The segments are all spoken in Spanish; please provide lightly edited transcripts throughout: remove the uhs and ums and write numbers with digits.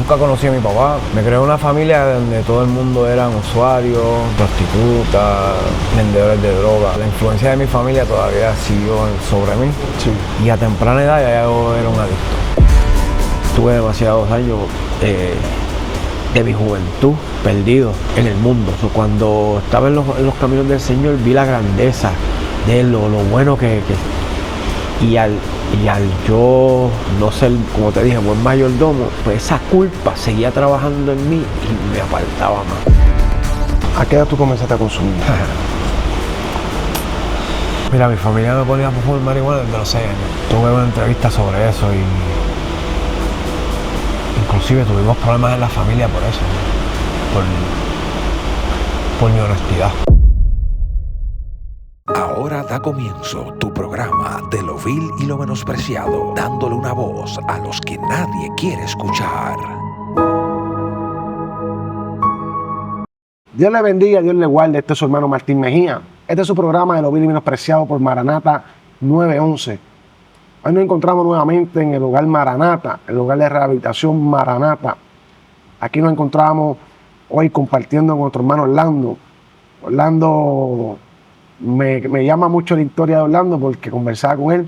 Nunca conocí a mi papá. Me creé en una familia donde todo el mundo eran usuarios, prostitutas, vendedores de droga. La influencia de mi familia todavía siguió sobre mí. Sí. Y a temprana edad ya yo era un adicto. Tuve demasiados años de mi juventud perdido en el mundo. Cuando estaba en los caminos del Señor vi la grandeza de Él, lo bueno que y al yo no ser, como te dije, buen mayordomo, pues esa culpa seguía trabajando en mí y me apartaba más. ¿A qué edad tú comenzaste a consumir? Mira, mi familia me ponía a fumar marihuana desde los 6 años. Tuve una entrevista sobre eso y inclusive tuvimos problemas en la familia por eso, por mi honestidad. Ahora da comienzo tu programa de lo vil y lo menospreciado, dándole una voz a los que nadie quiere escuchar. Dios le bendiga, Dios le guarde. Este es su hermano Martín Mejía. Este es su programa de lo vil y menospreciado por Maranata 911. Hoy nos encontramos nuevamente en el hogar Maranata, el hogar de rehabilitación Maranata. Aquí nos encontramos hoy compartiendo con nuestro hermano Orlando. Orlando, me llama mucho la historia de Orlando porque conversaba con él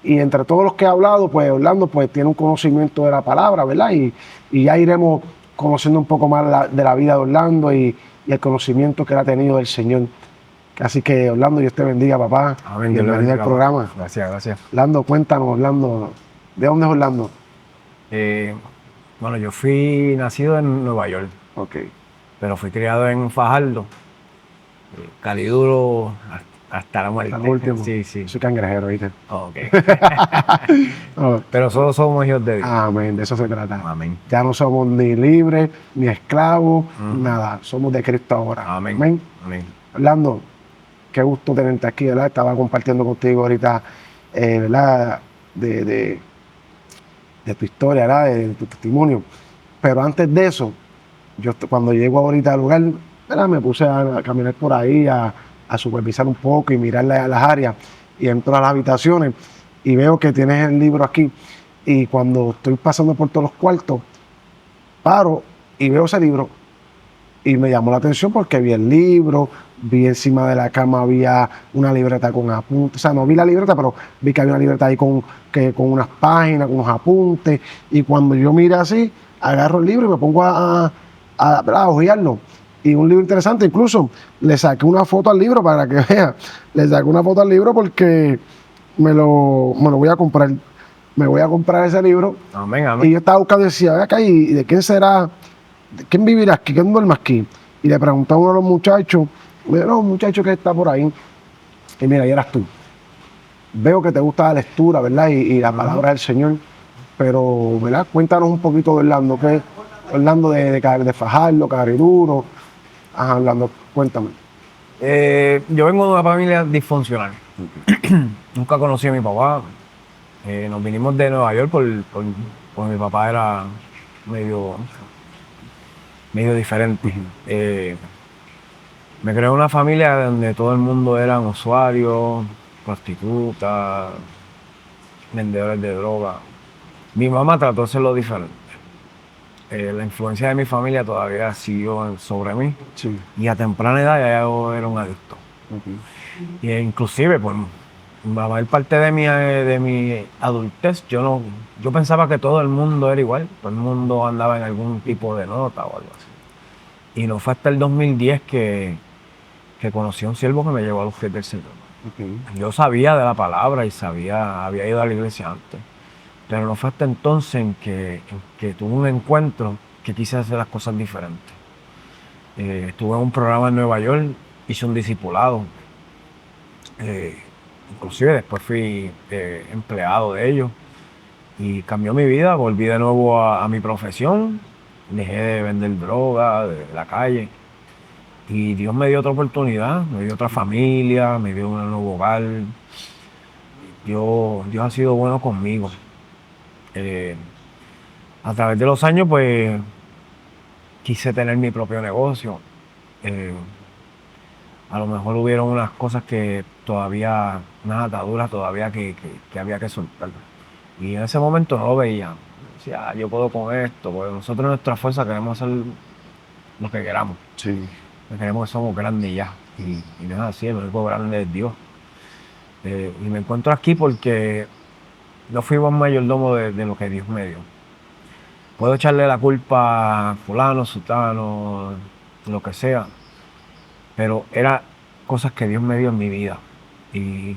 y entre todos los que he hablado, pues Orlando pues tiene un conocimiento de la palabra, ¿verdad? Y ya iremos conociendo un poco más de la vida de Orlando y el conocimiento que él ha tenido del Señor. Así que Orlando, Dios te bendiga, papá. Amén. Bienvenido al programa. Gracias, gracias. Orlando, cuéntanos, Orlando, ¿de dónde es Orlando? Bueno, yo fui nacido en Nueva York, Ok. pero fui criado en Fajardo, caliduro hasta la muerte. Hasta el último. Sí, sí. Soy cangrejero, ¿viste? Ok. Oh, Pero solo somos hijos de Dios. amén, de eso se trata. Amén. Ya no somos ni libres, ni esclavos, nada. Somos de Cristo ahora. Amén. Amén. Amén. Orlando, qué gusto tenerte aquí, ¿verdad? Estaba compartiendo contigo ahorita, ¿verdad? De tu historia, ¿verdad? De tu testimonio. Pero antes de eso, yo cuando llego ahorita al lugar, ¿verdad? Me puse a caminar por ahí, a supervisar un poco y mirar las áreas. Y entro a las habitaciones y veo que tienes el libro aquí. Y cuando estoy pasando por todos los cuartos, paro y veo ese libro. Y me llamó la atención porque vi el libro, vi encima de la cama había una libreta con apuntes. O sea, no vi la libreta, pero vi que había una libreta ahí con unas páginas, con unos apuntes. Y cuando yo miré así, agarro el libro y me pongo a hojearlo. Y un libro interesante, incluso le saqué una foto al libro para que vea. Le saqué una foto al libro porque me lo voy a comprar. Me voy a comprar ese libro. Amén, amén. Y yo estaba buscando y decía, ve acá, ¿y de quién será? ¿Quién vivirá aquí? ¿Quién duerme aquí? Y le pregunté a uno de los muchachos, me dijo, no, un muchacho que está por ahí. Y mira, ahí eras tú. Veo que te gusta la lectura, ¿verdad? Y la palabra del Señor. Pero, ¿verdad? Cuéntanos un poquito de Orlando. ¿Qué? Orlando de Fajardo, Cariduro. Ajá, Orlando, cuéntame. Yo vengo de una familia disfuncional. Nunca conocí a mi papá. Nos vinimos de Nueva York porque mi papá era medio diferente. Me creé en una familia donde todo el mundo eran usuarios, prostitutas, vendedores de droga. Mi mamá trató de hacerlo diferente. La influencia de mi familia todavía siguió sobre mí. Sí. Y a temprana edad ya yo era un adicto. Y inclusive, pues, la mayor parte de mi adultez, yo pensaba que todo el mundo era igual. Todo el mundo andaba en algún tipo de nota o algo así. Y no fue hasta el 2010 que conocí a un siervo que me llevó a los pies del Señor. Yo sabía de la palabra y había ido a la iglesia antes. Pero no fue hasta entonces en que tuve un encuentro que quise hacer las cosas diferentes. Estuve en un programa en Nueva York, hice un discipulado. Inclusive después fui empleado de ellos y cambió mi vida. Volví de nuevo a mi profesión, dejé de vender droga de la calle y Dios me dio otra oportunidad, me dio otra familia, me dio un nuevo hogar. Dios ha sido bueno conmigo. A través de los años, pues, quise tener mi propio negocio. A lo mejor hubieron unas cosas que todavía, unas ataduras todavía que había que soltar. Y en ese momento no lo veía. decía, yo puedo con esto, porque nosotros en nuestra fuerza queremos hacer lo que queramos. Sí. Creemos que somos grandes ya. Y no es así, el único grande es Dios. Y me encuentro aquí porque no fui buen mayordomo de lo que Dios me dio. Puedo echarle la culpa a fulano, sutano, lo que sea, pero eran cosas que Dios me dio en mi vida. Y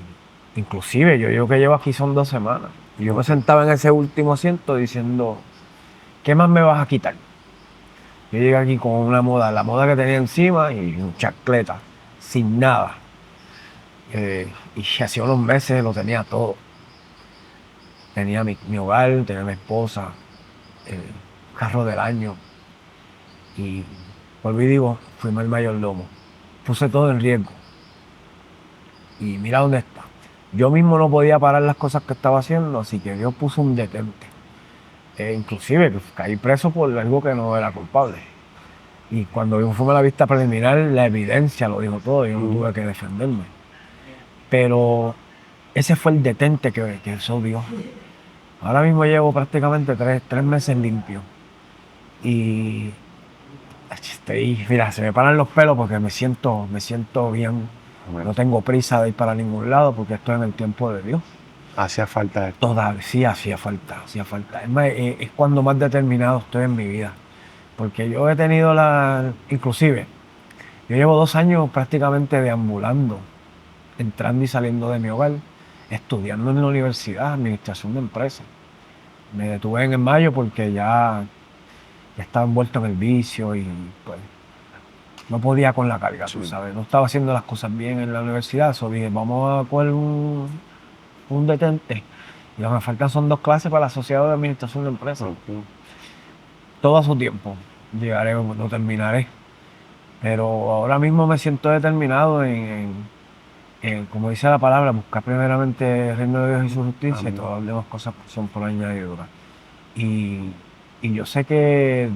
inclusive yo que llevo aquí son 2 semanas. Y yo me sentaba en ese último asiento diciendo, ¿qué más me vas a quitar? Yo llegué aquí con una moda, la moda que tenía encima y un chancleta, sin nada. Y hacía unos meses lo tenía todo. Tenía mi hogar, tenía mi esposa, el carro del año. Y volví y digo, fui mal mayordomo. Puse todo en riesgo. Y mira dónde está. Yo mismo no podía parar las cosas que estaba haciendo, así que Dios puso un detente. Inclusive pues, caí preso por algo que no era culpable. Y cuando yo fui a la vista preliminar, la evidencia lo dijo todo, yo no tuve que defenderme. Pero ese fue el detente que usó Dios. Ahora mismo llevo prácticamente 3 meses limpio. Y mira, se me paran los pelos porque me siento bien. No tengo prisa de ir para ningún lado porque estoy en el tiempo de Dios. Hacía falta esto. Todavía sí hacía falta. Es más, es cuando más determinado estoy en mi vida. Porque yo he tenido inclusive, yo llevo 2 años prácticamente deambulando, entrando y saliendo de mi hogar, estudiando en la universidad, administración de empresas. Me detuve en mayo porque ya estaba envuelto en el vicio y pues no podía con la carga, tú sabes. No estaba haciendo las cosas bien en la universidad, so dije, vamos a coger un detente. Y lo que me faltan son 2 clases para la sociedad de administración de empresas. Todo a su tiempo. Llegaré, lo terminaré. Pero ahora mismo me siento determinado como dice la palabra, buscar primeramente el reino de Dios y su justicia. Y todas las demás cosas son por añadidura. Y yo sé que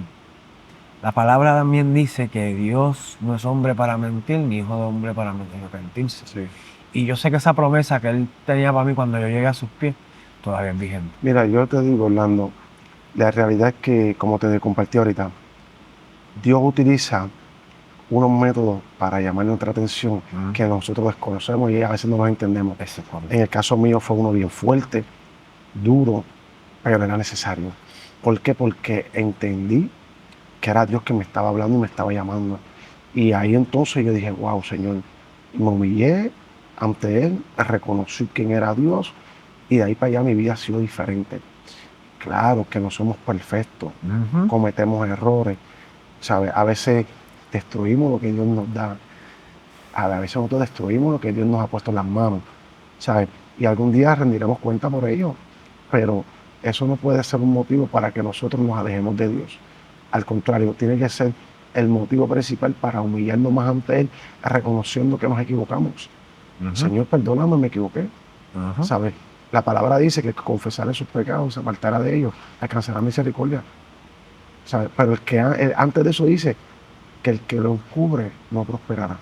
la palabra también dice que Dios no es hombre para mentir, ni hijo de hombre para arrepentirse. Sí. Y yo sé que esa promesa que Él tenía para mí cuando yo llegué a sus pies, todavía es vigente. Mira, yo te digo, Orlando, la realidad es que, como te compartí ahorita, Dios utiliza unos métodos para llamar nuestra atención que nosotros desconocemos y a veces no los entendemos. En el caso mío fue uno bien fuerte, duro, pero era necesario. ¿Por qué? Porque entendí que era Dios que me estaba hablando y me estaba llamando. Y ahí entonces yo dije, wow, Señor, me humillé ante Él, reconocí quién era Dios y de ahí para allá mi vida ha sido diferente. Claro que no somos perfectos, cometemos errores, ¿sabes? A veces destruimos lo que Dios nos da, a veces nosotros destruimos lo que Dios nos ha puesto en las manos, ¿sabes? Y algún día rendiremos cuenta por ello, pero eso no puede ser un motivo para que nosotros nos alejemos de Dios. Al contrario, tiene que ser el motivo principal para humillarnos más ante Él, reconociendo que nos equivocamos. Señor, perdóname, me equivoqué. ¿Sabes? La palabra dice que el que confesará sus pecados, se apartará de ellos, alcanzará misericordia. ¿Sabes? Pero antes de eso dice que el que lo encubre no prosperará.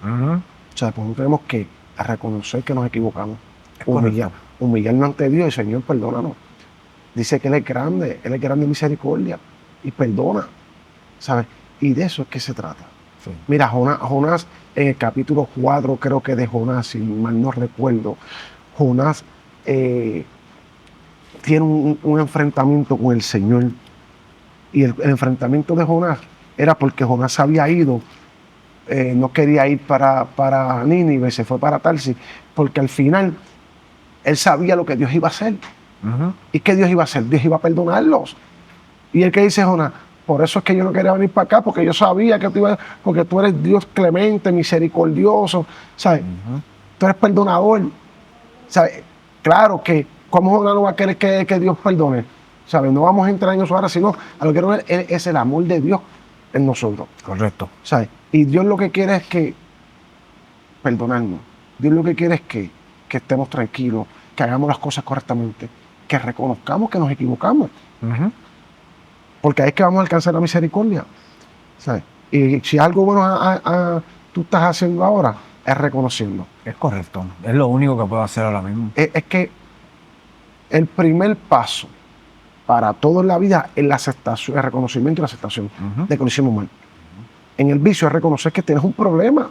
O sea, pues no tenemos que reconocer que nos equivocamos, humillarnos ante Dios y Señor, perdónanos. Dice que Él es grande en misericordia y perdona, ¿sabes? Y de eso es que se trata. Sí. Mira, Jonás en el capítulo 4, creo que de Jonás, si mal no recuerdo, Jonás tiene un enfrentamiento con el Señor. Y el enfrentamiento de Jonás era porque Jonás había ido, no quería ir para Nínive, se fue para Tarsis, porque al final él sabía lo que Dios iba a hacer. ¿Y qué Dios iba a hacer? Dios iba a perdonarlos. Y el que dice Jonás, por eso es que yo no quería venir para acá, porque yo sabía que porque tú eres Dios clemente, misericordioso, ¿sabes? Tú eres perdonador, ¿sabes? Claro que, ¿cómo Jonás no va a querer que Dios perdone? ¿Sabes? No vamos a entrar en eso ahora, sino a lo que quiero ver es el amor de Dios en nosotros. Correcto. ¿Sabes? Y Dios lo que quiere es que perdonarnos. Dios lo que quiere es que estemos tranquilos, que hagamos las cosas correctamente, que reconozcamos que nos equivocamos. Porque ahí es que vamos a alcanzar la misericordia. ¿Sabes? Y si algo bueno tú estás haciendo ahora, es reconociendo. Es correcto. Es lo único que puedo hacer ahora mismo. Es que el primer paso para todo en la vida es la aceptación, el reconocimiento y la aceptación Ujú. de que lo hicimos mal. En el vicio es reconocer que tienes un problema.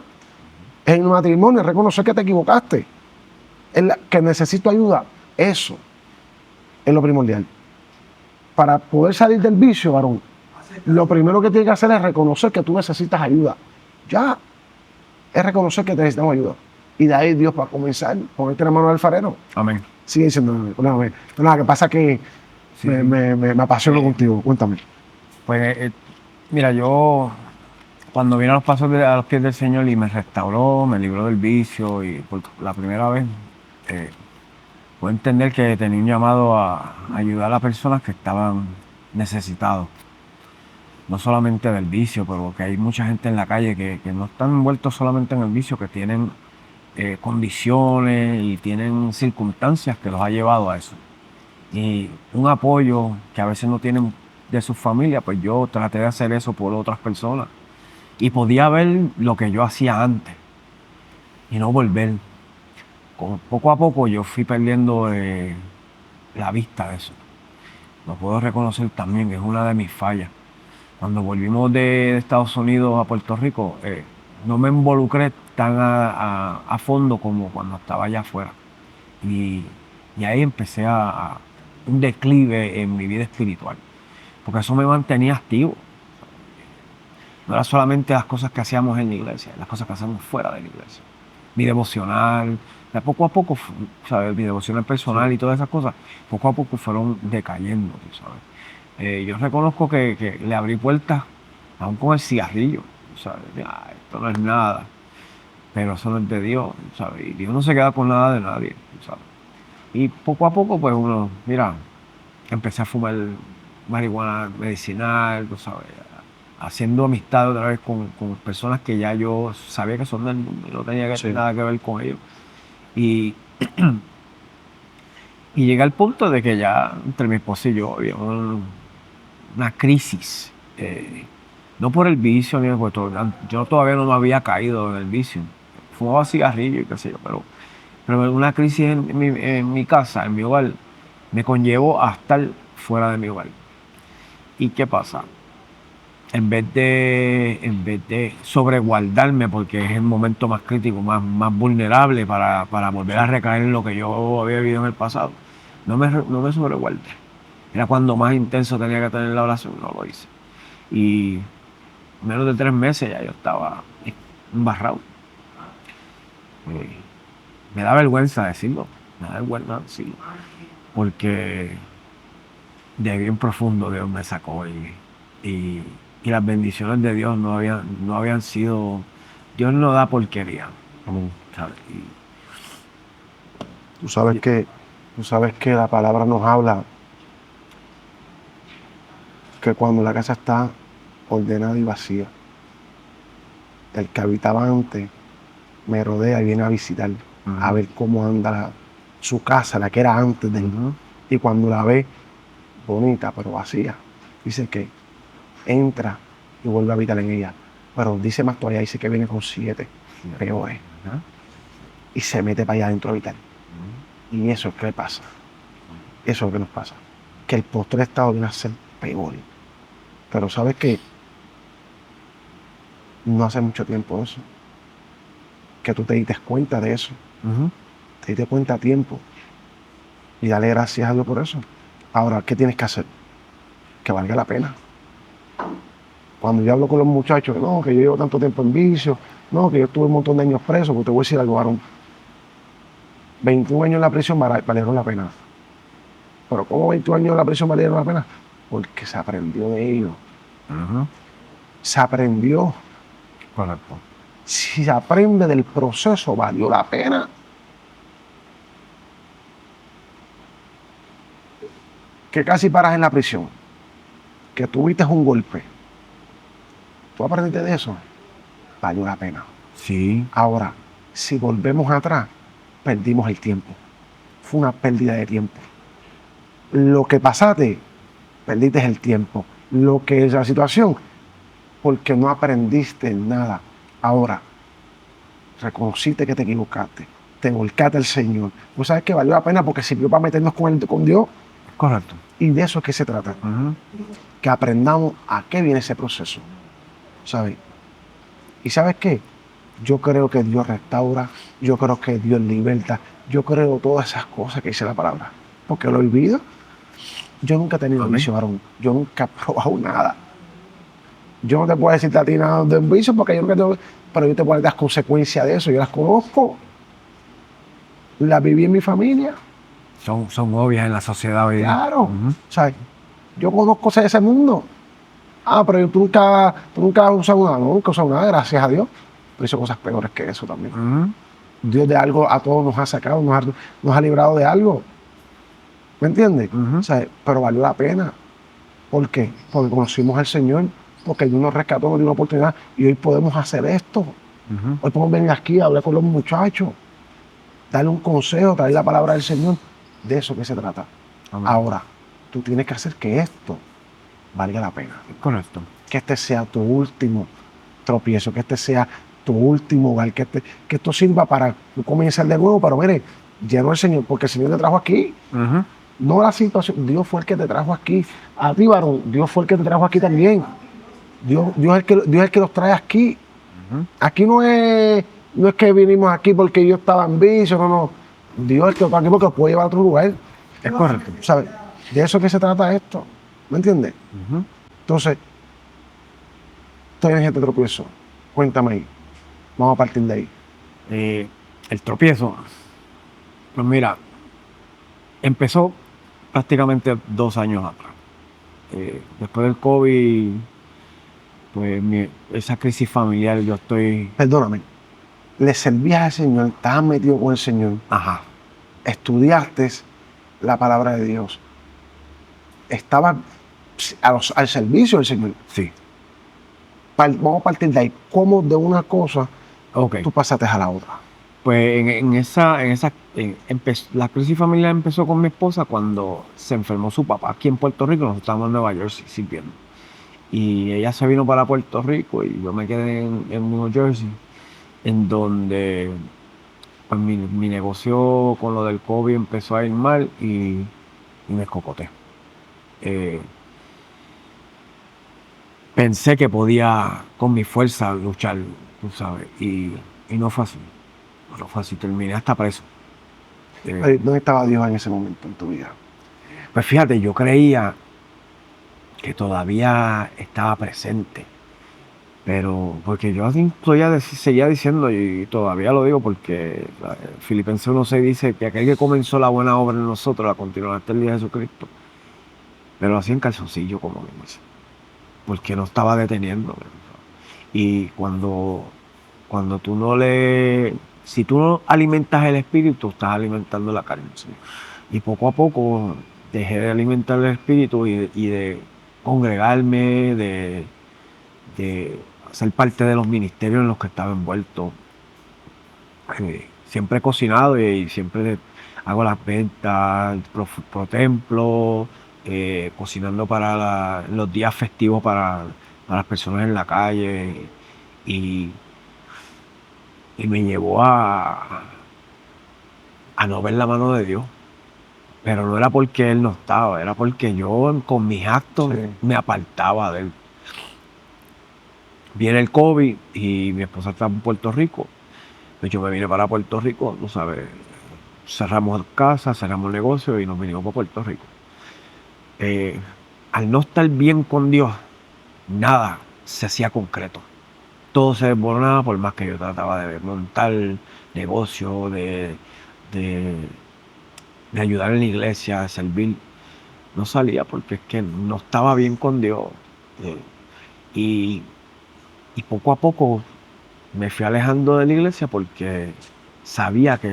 En el matrimonio es reconocer que te equivocaste. Que necesito ayuda. Eso es lo primordial. Para poder salir del vicio, varón, lo primero que tienes que hacer es reconocer que tú necesitas ayuda. Ya, es reconocer que necesitamos ayuda. Y de ahí Dios va a comenzar, ponerte la mano al alfarero. Amén. Sigue diciendo, nada, que pasa que Sí. me apasiono contigo. Cuéntame. Pues mira, yo cuando vine a los pasos a los pies del Señor y me restauró, me libró del vicio y por la primera vez pude entender que tenía un llamado a ayudar a personas que estaban necesitados. No solamente del vicio, pero que hay mucha gente en la calle que no están envueltos solamente en el vicio, que tienen condiciones y tienen circunstancias que los ha llevado a eso. Y un apoyo que a veces no tienen de su familia, pues yo traté de hacer eso por otras personas. Y podía ver lo que yo hacía antes y no volver. Poco a poco yo fui perdiendo la vista de eso. Lo puedo reconocer también, que es una de mis fallas. Cuando volvimos de Estados Unidos a Puerto Rico, no me involucré tan a fondo como cuando estaba allá afuera. Y ahí empecé a un declive en mi vida espiritual, porque eso me mantenía activo. No era solamente las cosas que hacíamos en la iglesia, las cosas que hacíamos fuera de la iglesia. Mi devocional, poco a poco, ¿sabes? Mi devocional personal y todas esas cosas, poco a poco fueron decayendo, ¿tú sabes? Yo reconozco que le abrí puertas aún con el cigarrillo, ¿sabes? Esto no es nada, pero eso no es de Dios, ¿sabes? Y Dios no se queda con nada de nadie, ¿sabes? Y poco a poco, pues uno, mira, empecé a fumar marihuana medicinal, tú sabes, haciendo amistad otra vez con personas que ya yo sabía que son del mundo y no tenía nada que ver con ellos. Y, y llegué al punto de que ya entre mi esposa y yo había una crisis. No por el vicio, ni porque yo todavía no me había caído en el vicio. Fumaba cigarrillo y qué sé yo, pero una crisis en mi casa, en mi hogar, me conllevó a estar fuera de mi hogar. ¿Y qué pasa? En vez de sobreguardarme, porque es el momento más crítico, más vulnerable para volver a recaer en lo que yo había vivido en el pasado, no me sobreguardé. Era cuando más intenso tenía que tener la oración, no lo hice. Y menos de 3 meses ya yo estaba embarrado. Me da vergüenza decirlo, porque de bien profundo Dios me sacó y las bendiciones de Dios no habían sido, Dios no da porquería, ¿sabes? Tú sabes que la palabra nos habla que cuando la casa está ordenada y vacía, el que habitaba antes me rodea y viene a visitar, a ver cómo anda su casa, la que era antes de él. Y cuando la ve bonita pero vacía, dice que entra y vuelve a habitar en ella. Pero dice más todavía, dice que viene con 7 peores. Y se mete para allá adentro a habitar. Y eso es que le pasa. Eso es lo que nos pasa. Que el postre estado viene a ser peor. Pero sabes que no hace mucho tiempo eso, que tú te diste cuenta de eso. Te diste cuenta a tiempo. Y dale gracias a Dios por eso. Ahora, ¿qué tienes que hacer? Que valga la pena. Cuando yo hablo con los muchachos, no, que yo llevo tanto tiempo en vicio, no, que yo estuve un montón de años preso, pues te voy a decir algo, varón. 21 años en la prisión valieron la pena. Pero ¿cómo 21 años en la prisión valieron la pena? Porque se aprendió de ellos. Se aprendió. Correcto. Si se aprende del proceso, valió la pena. Que casi paras en la prisión, que tuviste un golpe, tú aprendiste de eso, valió la pena. Sí. Ahora, si volvemos atrás, perdimos el tiempo. Fue una pérdida de tiempo. Lo que pasaste, perdiste el tiempo. Lo que es la situación, porque no aprendiste nada. Ahora, reconociste que te equivocaste, te volcaste al Señor. Tú sabes que valió la pena porque sirvió para meternos con Dios. Correcto. Y de eso es que se trata. Ujú. Que aprendamos a qué viene ese proceso. ¿Sabes? ¿Y sabes qué? Yo creo que Dios restaura, yo creo que Dios liberta, yo creo todas esas cosas que dice la palabra. Porque lo olvido. Yo nunca he tenido Amén. vicio, varón. Yo nunca he probado nada. Yo no te puedo decirte a ti nada de un vicio porque yo nunca tengo. Pero yo te puedo dar las consecuencias de eso. Yo las conozco. Las viví en mi familia. Son obvias en la sociedad hoy día. Claro. Ujú. ¿Sabes? Yo conozco cosas de ese mundo. Ah, pero tú nunca has usado nada. No, nunca he usado nada, gracias a Dios. Pero hizo cosas peores que eso también. Ujú. Dios de algo a todos nos ha sacado, nos ha librado de algo. ¿Me entiendes? Ujú. ¿Sabes? Pero valió la pena. ¿Por qué? Porque conocimos al Señor, porque Dios nos rescató, nos dio una oportunidad y hoy podemos hacer esto. Ujú. Hoy podemos venir aquí a hablar con los muchachos, darle un consejo, traer la palabra del Señor. De eso que se trata. Amén. Ahora, tú tienes que hacer que esto valga la pena. Correcto. Que este sea tu último tropiezo, que este sea tu último hogar, que esto sirva para tú comenzar de nuevo, pero mire, lleno el Señor, porque el Señor te trajo aquí. Ujú. No la situación, Dios fue el que te trajo aquí. A ti, varón, Dios fue el que te trajo aquí también. Dios es el que los trae aquí. Ujú. Aquí no es que vinimos aquí porque yo estaba en vicio, no. Dios es el que los trae aquí porque los puede llevar a otro lugar. Es correcto. ¿Sabes? De eso es que se trata esto. ¿Me entiendes? Ujú. Entonces, estoy en este tropiezo. Cuéntame ahí. Vamos a partir de ahí. El tropiezo, pues mira, empezó prácticamente 2 años atrás. Después del COVID, pues esa crisis familiar, yo estoy, Perdóname. Le servías al Señor, estabas metido con el Señor, ajá, estudiaste la palabra de Dios, estabas al servicio del Señor. sí, Vamos a partir de ahí. ¿Cómo de una cosa ok. tú pasaste a la otra? Pues la crisis familiar empezó con mi esposa cuando se enfermó su papá aquí en Puerto Rico. Nosotros estábamos en Nueva York sirviendo. Y ella se vino para Puerto Rico y yo me quedé en New Jersey, en donde pues, mi negocio con lo del COVID empezó a ir mal y me escocoté. Pensé que podía con mi fuerza luchar, tú sabes, y no fue así. No fue así, terminé hasta preso. ¿Dónde estaba Dios en ese momento en tu vida? Pues fíjate, yo creía que todavía estaba presente, pero porque yo así seguía diciendo y todavía lo digo porque Filipenses 1:6 dice que aquel que comenzó la buena obra en nosotros la continuará hasta el día de Jesucristo, pero así en calzoncillo como que dice, porque no estaba deteniendo. Y cuando si tú no alimentas el espíritu, estás alimentando la carne. ¿Sí? Y poco a poco dejé de alimentar el espíritu y de congregarme, de ser parte de los ministerios en los que estaba envuelto. Siempre he cocinado y siempre hago las ventas pro templo, cocinando para los días festivos para las personas en la calle. Y me llevó a no ver la mano de Dios. Pero no era porque Él no estaba, era porque yo con mis actos Sí. me apartaba de Él. Viene el COVID y mi esposa está en Puerto Rico. Pues yo me vine para Puerto Rico, tú sabes, cerramos casa, cerramos negocio y nos vinimos para Puerto Rico. Al no estar bien con Dios, nada se hacía concreto. Todo se desmoronaba por más que yo trataba de montar negocio, de ayudar en la iglesia, de servir. No salía porque es que no estaba bien con Dios. Y poco a poco me fui alejando de la iglesia porque sabía que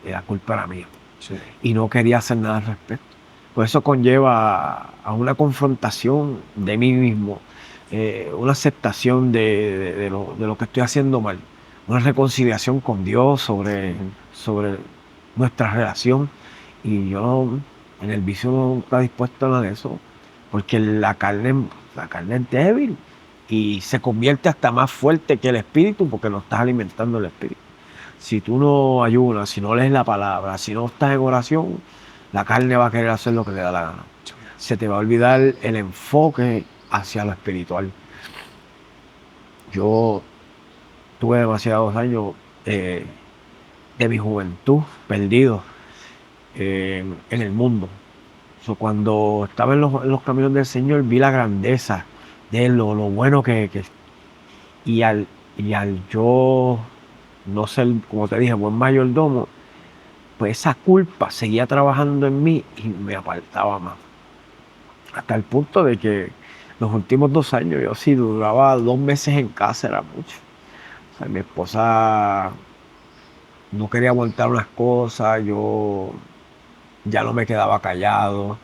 la culpa era mía. Sí. Y no quería hacer nada al respecto. Pues eso conlleva a una confrontación de mí mismo, una aceptación de lo que estoy haciendo mal, una reconciliación con Dios sobre nuestra relación. Y yo en el vicio no está dispuesto a nada de eso, porque la carne es débil y se convierte hasta más fuerte que el espíritu porque no estás alimentando el espíritu. Si tú no ayunas, si no lees la palabra, si no estás en oración, la carne va a querer hacer lo que le da la gana. se te va a olvidar el enfoque hacia lo espiritual. Yo tuve demasiados años de mi juventud perdido en el mundo. Cuando estaba en los caminos del Señor, vi la grandeza de Él, lo bueno que y al yo no ser, como te dije, buen mayordomo, pues esa culpa seguía trabajando en mí y me apartaba más. Hasta el punto de que los últimos 2 años, yo sí duraba 2 meses en casa, era mucho. O sea, mi esposa no quería aguantar unas cosas, yo ya no me quedaba callado. O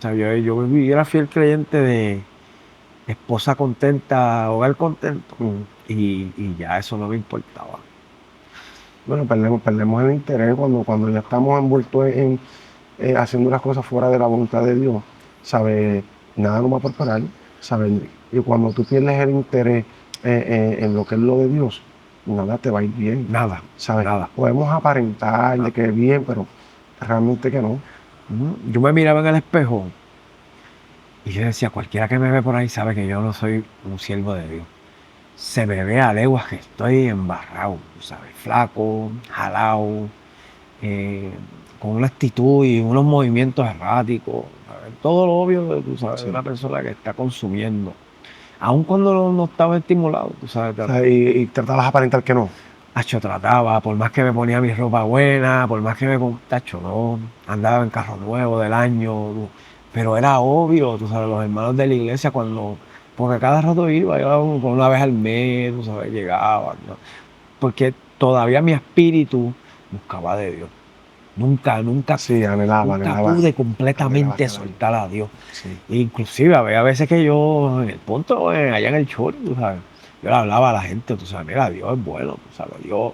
sea, yo era fiel creyente de esposa contenta, hogar contento, y ya eso no me importaba. Bueno, perdemos el interés cuando ya estamos envueltos en haciendo las cosas fuera de la voluntad de Dios, ¿sabes? Nada nos va a prosperar, ¿sabes? Y cuando tú pierdes el interés en lo que es lo de Dios, nada te va a ir bien, Nada, ¿sabes? nada. Podemos aparentar de que es bien, pero realmente que no. Yo me miraba en el espejo y yo decía, cualquiera que me ve por ahí sabe que yo no soy un siervo de Dios. Se me ve a leguas que estoy embarrado, ¿sabes? Flaco, jalado, con una actitud y unos movimientos erráticos, ¿sabes? Todo lo obvio, tú sabes, de una persona que está consumiendo. Aun cuando no estaba estimulado, tú sabes. O sea, y tratabas de aparentar que no. Tacho, trataba, por más que me ponía mi ropa buena, por más que tacho, no, andaba en carro nuevo del año, pero era obvio, tú sabes, los hermanos de la iglesia porque cada rato iba una vez al mes, tú sabes, llegaba, ¿no? Porque todavía mi espíritu buscaba de Dios. Nunca Sí, anhelaba. pude completamente soltar a Dios. Sí. Inclusive había veces que yo, en el punto, allá en el chorro, tú sabes, yo le hablaba a la gente, tú sabes, mira, Dios es bueno, tú sabes, Dios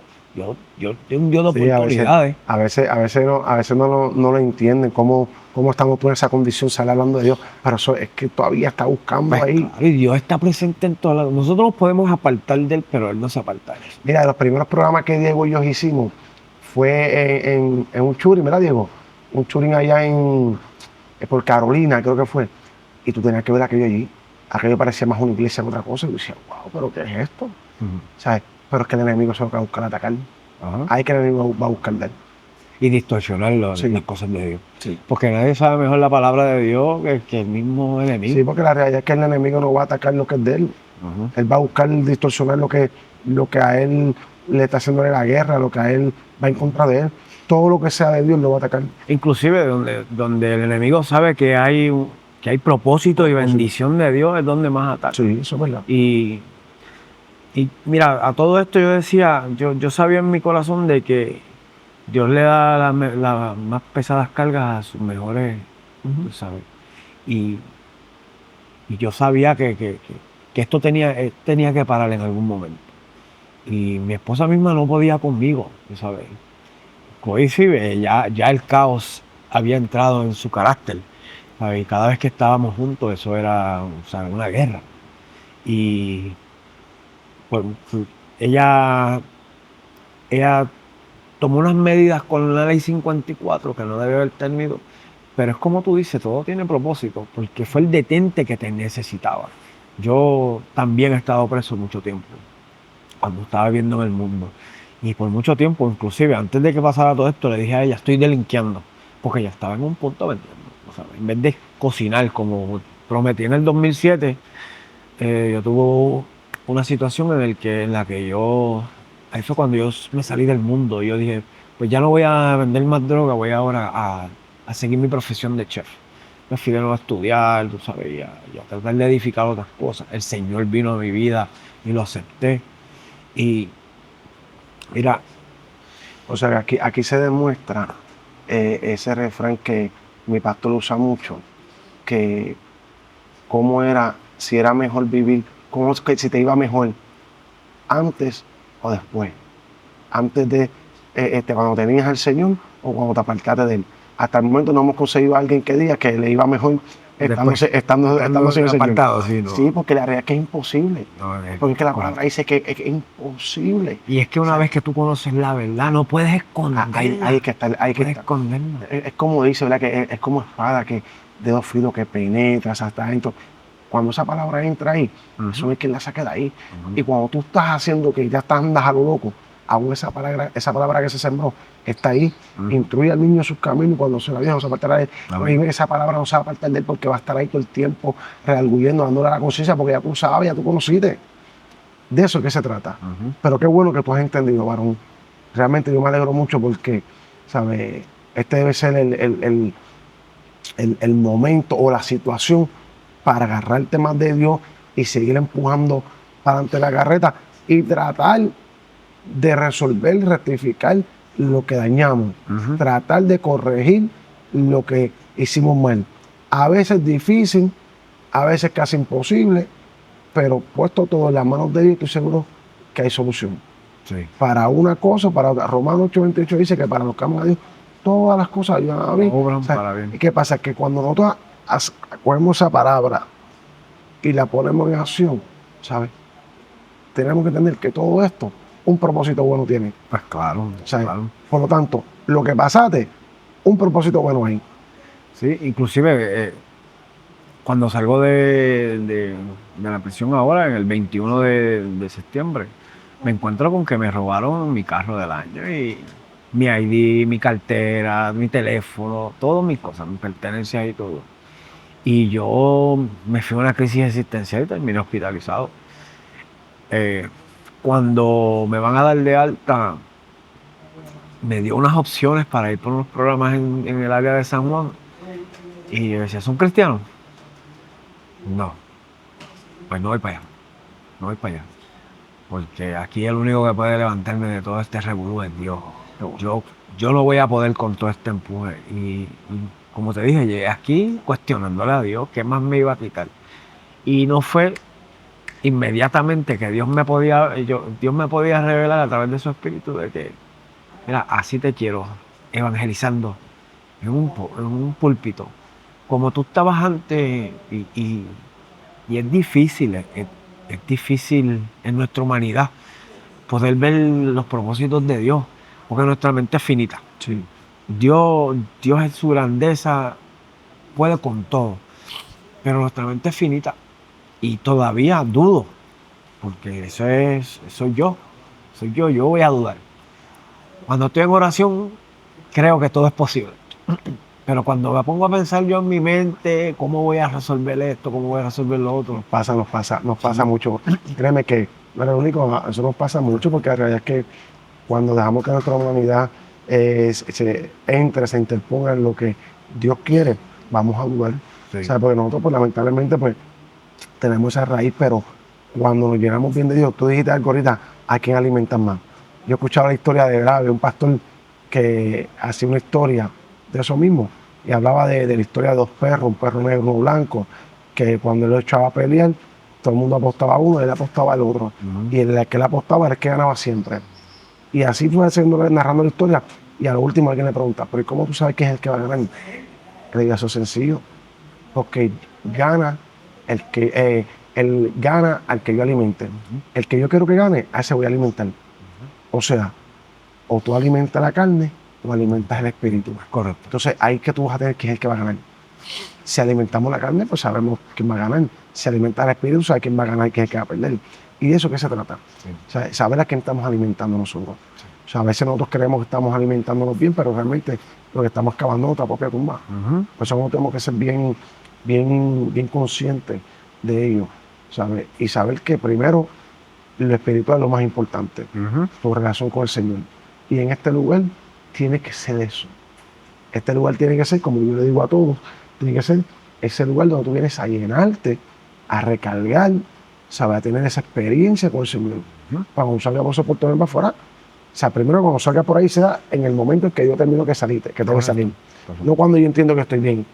tengo un Dios de Sí, oportunidades. a veces no lo entienden, cómo estamos tú en esa condición, sale hablando de Dios, pero eso es que todavía está buscando Pues ahí. claro, y Dios está presente en todas las... Nosotros nos podemos apartar de Él, pero Él no se aparta de eso. Mira, de los primeros programas que Diego y yo hicimos fue en un churing, ¿verdad, Diego? Un churing allá por Carolina, creo que fue. Y tú tenías que ver aquello allí. Aquello parecía más una iglesia que otra cosa. Y yo decía, wow, ¿pero qué es esto? ¿Sabes? Pero es que el enemigo se va a buscar atacar. Ajá. Ahí que el enemigo va a buscar de él. Y distorsionar Sí. las cosas de Dios. Sí. Porque nadie sabe mejor la palabra de Dios que el mismo enemigo. Sí, porque la realidad es que el enemigo no va a atacar lo que es de él. Ajá. Él va a buscar distorsionar lo que a él le está haciendo la guerra, lo que a él va en contra de él. Todo lo que sea de Dios lo va a atacar. Inclusive donde el enemigo sabe que hay propósito y bendición de Dios, es donde más ataca. Sí, eso es verdad. Y mira, a todo esto yo decía, yo sabía en mi corazón de que Dios le da las más pesadas cargas a sus mejores, tú sabes. Y yo sabía que esto tenía que parar en algún momento. Y mi esposa misma no podía conmigo, tú sabes. Coincide, ya el caos había entrado en su carácter, ¿sabes? Y cada vez que estábamos juntos, eso era, ¿sabes?, una guerra. Y pues, ella tomó unas medidas con la ley 54 que no debe haber tenido, pero es como tú dices, todo tiene propósito, porque fue el detente que te necesitaba. Yo también he estado preso mucho tiempo, cuando estaba viviendo en el mundo. Y por mucho tiempo, inclusive antes de que pasara todo esto, le dije a ella, estoy delinquiendo, porque ya estaba en un punto vendiendo. O sea, en vez de cocinar, como prometí en el 2007, yo tuve una situación en la que ahí fue cuando yo me salí del mundo. Yo dije, pues ya no voy a vender más droga, voy ahora a seguir mi profesión de chef. Me fui de nuevo a estudiar, tú sabes, y a tratar de edificar otras cosas. El Señor vino a mi vida y lo acepté. Y mira, O sea, aquí se demuestra ese refrán que mi pastor usa mucho, que cómo era, si era mejor vivir, si te iba mejor antes o después. Antes de cuando tenías al Señor o cuando te apartaste de Él. Hasta el momento no hemos conseguido a alguien que diga que le iba mejor estando sin el Señor. apartado, sí, ¿no? Sí, porque la realidad es que es imposible. No, Porque es que la palabra dice que es imposible. y es que una vez que tú conoces la verdad, no puedes esconderla. Hay que estar, hay que Puedes estar. esconderla. Es como dice, ¿verdad? Que es como espada, que dedo filo que penetra hasta adentro. Cuando esa palabra entra ahí, eso no es que la saque de ahí. Y cuando tú estás haciendo que ya andas a lo loco, aún esa palabra que se sembró está ahí, instruye al niño en sus caminos y cuando se la vieja no se apartará de él. Y ve que esa palabra no se va a apartar de él porque va a estar ahí todo el tiempo redarguyendo, dándole a la conciencia porque ya tú sabes, ya tú conociste. De eso es que se trata. Pero qué bueno que tú has entendido, varón. Realmente yo me alegro mucho porque, ¿sabes? Este debe ser el momento o la situación para agarrarte más de Dios y seguir empujando para adelante la carreta y tratar de resolver, rectificar lo que dañamos, tratar de corregir lo que hicimos mal. A veces difícil, a veces casi imposible, pero puesto todo en las manos de Dios, estoy seguro que hay solución. Sí. Para una cosa, para otra. Romanos 8:28 dice que para los que aman a Dios, todas las cosas ayudan a bien. Obran para bien. ¿Y qué pasa? Que cuando nosotros cogemos esa palabra y la ponemos en acción, ¿sabes? Tenemos que entender que todo esto, un propósito bueno tiene. Pues claro, ¿Sabes? claro. Por lo tanto, lo que pasaste, un propósito bueno hay. Sí, inclusive cuando salgo de la prisión ahora, en el 21 de septiembre, me encuentro con que me robaron mi carro del año y mi ID, mi cartera, mi teléfono, todas mis cosas, mis pertenencias y todo. Y yo me fui a una crisis existencial y terminé hospitalizado. Cuando me van a dar de alta, me dio unas opciones para ir por unos programas en el área de San Juan. Y yo decía, ¿son cristianos? No. Pues no voy para allá. No voy para allá. Porque aquí el único que puede levantarme de todo este revolú es Dios. Yo no voy a poder con todo este empuje. Y como te dije, llegué aquí cuestionándole a Dios qué más me iba a quitar. Y no fue inmediatamente que Dios me podía revelar a través de su espíritu de que, mira, así te quiero, evangelizando en un púlpito, como tú estabas antes, y es difícil, es difícil en nuestra humanidad poder ver los propósitos de Dios, porque nuestra mente es finita. Sí. Dios en su grandeza puede con todo, pero nuestra mente es finita y todavía dudo, porque soy yo, yo voy a dudar. Cuando estoy en oración, creo que todo es posible. Pero cuando me pongo a pensar yo en mi mente, ¿cómo voy a resolver esto? ¿Cómo voy a resolver lo otro? Nos pasa mucho. Créeme que no es lo único, eso nos pasa mucho porque la realidad es que cuando dejamos que nuestra humanidad se interponga en lo que Dios quiere, vamos a dudar. Sí. O sea, porque nosotros pues, lamentablemente pues, tenemos esa raíz, pero cuando nos llenamos bien de Dios, tú dijiste algo ahorita, ¿a quién alimentan más? Yo he escuchado la historia de Grave, un pastor que hacía una historia de eso mismo y hablaba de la historia de dos perros, un perro negro y uno blanco, que cuando él lo echaba a pelear, todo el mundo apostaba a uno y él apostaba al otro. Y el que él apostaba era el que ganaba siempre. Y así fue narrando la historia y a lo último alguien le pregunta, ¿pero cómo tú sabes quién es el que va a ganar? Le digo, eso es sencillo, porque gana él gana al que yo alimente. El que yo quiero que gane, a ese voy a alimentar. O sea, o tú alimentas la carne o alimentas el espíritu. Correcto. Entonces, ahí que tú vas a tener quién es el que va a ganar. Si alimentamos la carne, pues sabemos quién va a ganar. Si alimentas el espíritu, sabes quién va a ganar y quién es el que va a perder. ¿Y de eso qué se trata? Sí. O sea, saber a quién estamos alimentando nosotros. Sí. O sea, a veces nosotros creemos que estamos alimentándonos bien, pero realmente lo que estamos cavando es nuestra propia tumba. Por eso nosotros tenemos que ser bien conscientes de ello, ¿sabes? Y saber que primero lo espiritual es lo más importante, tu relación con el Señor. Y en este lugar tiene que ser eso. Este lugar tiene que ser, como yo le digo a todos, tiene que ser ese lugar donde tú vienes a llenarte, a recargar, ¿sabes? A tener esa experiencia con el Señor. Para cuando salga por soporte para afuera, o sea, primero cuando salga por ahí sea en el momento en que yo termino que saliste, que tengo que salir. No cuando yo entiendo que estoy bien.